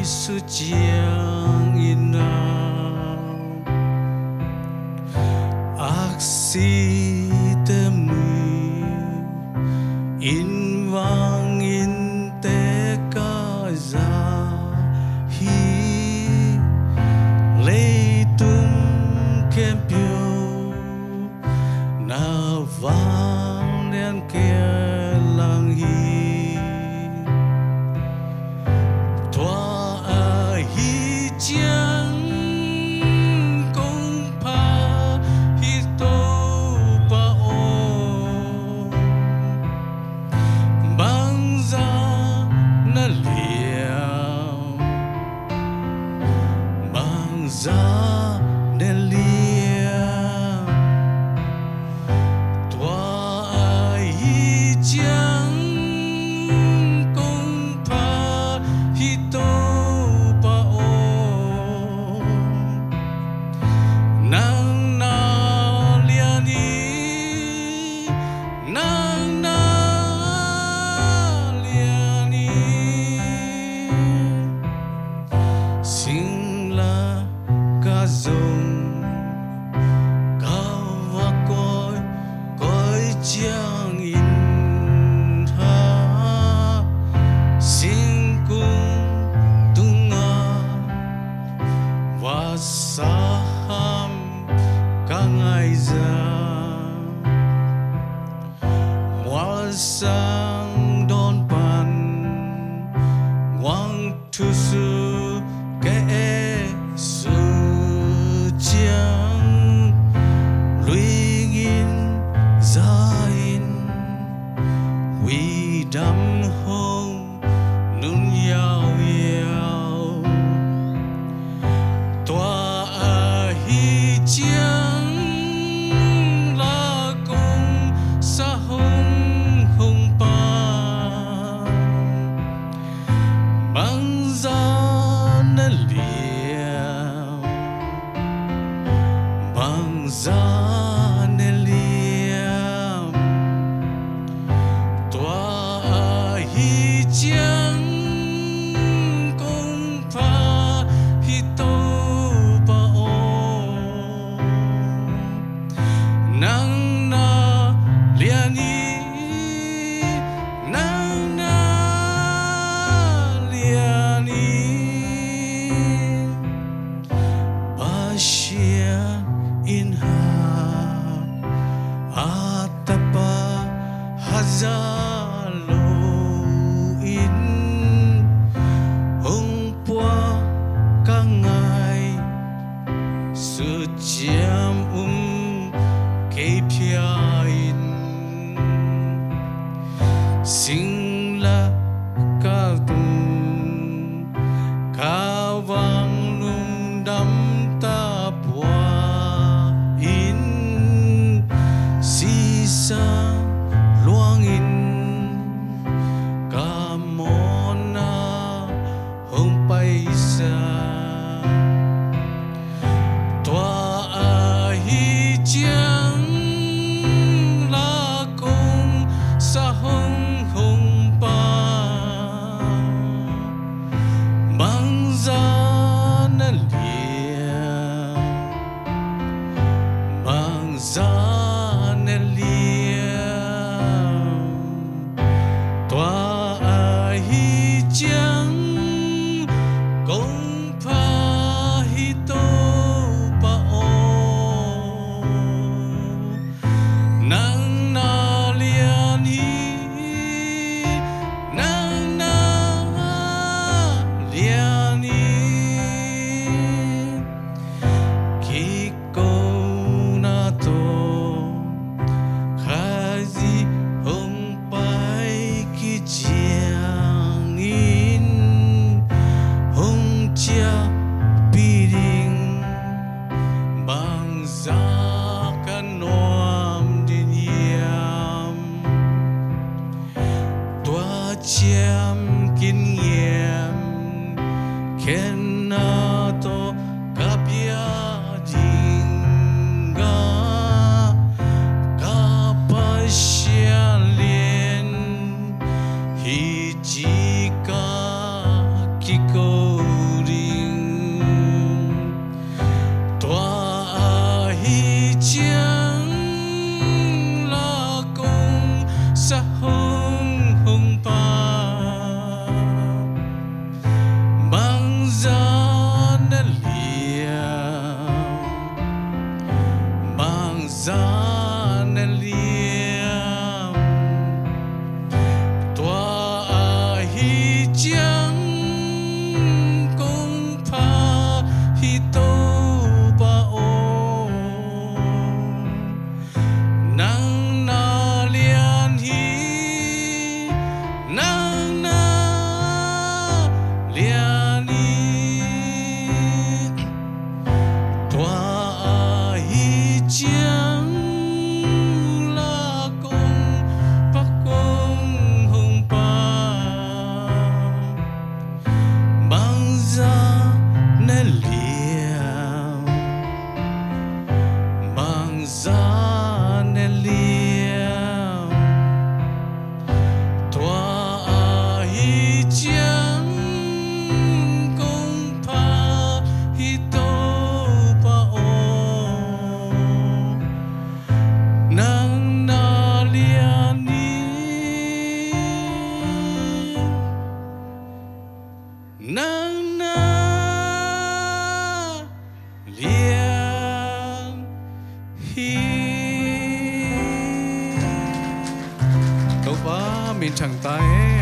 sự chiang in aksi temui in vang in te ka za hi lei tum kem piu na vang len ke lang hi tua a hi chiang kong pa hi to pa o bang za na liao bang za na liao tua a hi chiang kong pa hi to pa o nang na liani nang na liani sing la ka zong ka wa koi chiang in ha sing kung tunga wasaham kangai za sang don pan wang tu su ke su chiang luing in zain we dam hong nun yao yao tua a hi chiang la kong sa hong hong pa bang za na liao bang za na liao tua a hi chiang kong pa hi to pa o nang na liani nang na liani Asia in ha atapa hazalo in hong pua kangai su chiam ke pia in sing la ka tung ka wang nung dam ta pua in si sa luang in ka mona hong pai sa tua a hi chiang la kong sa hong hong pa bang za na liao bang za na liao tua a hi chiang kong pa hi to pa o nang na liani nang na liani ki ko na to khazi hong pai ki chiang in hong chia piring bang za ka nom din yam tua chiam kin yam ken na to ka pia ding ga ka pa xia lien hi chi ka ki ko mình chẳng tay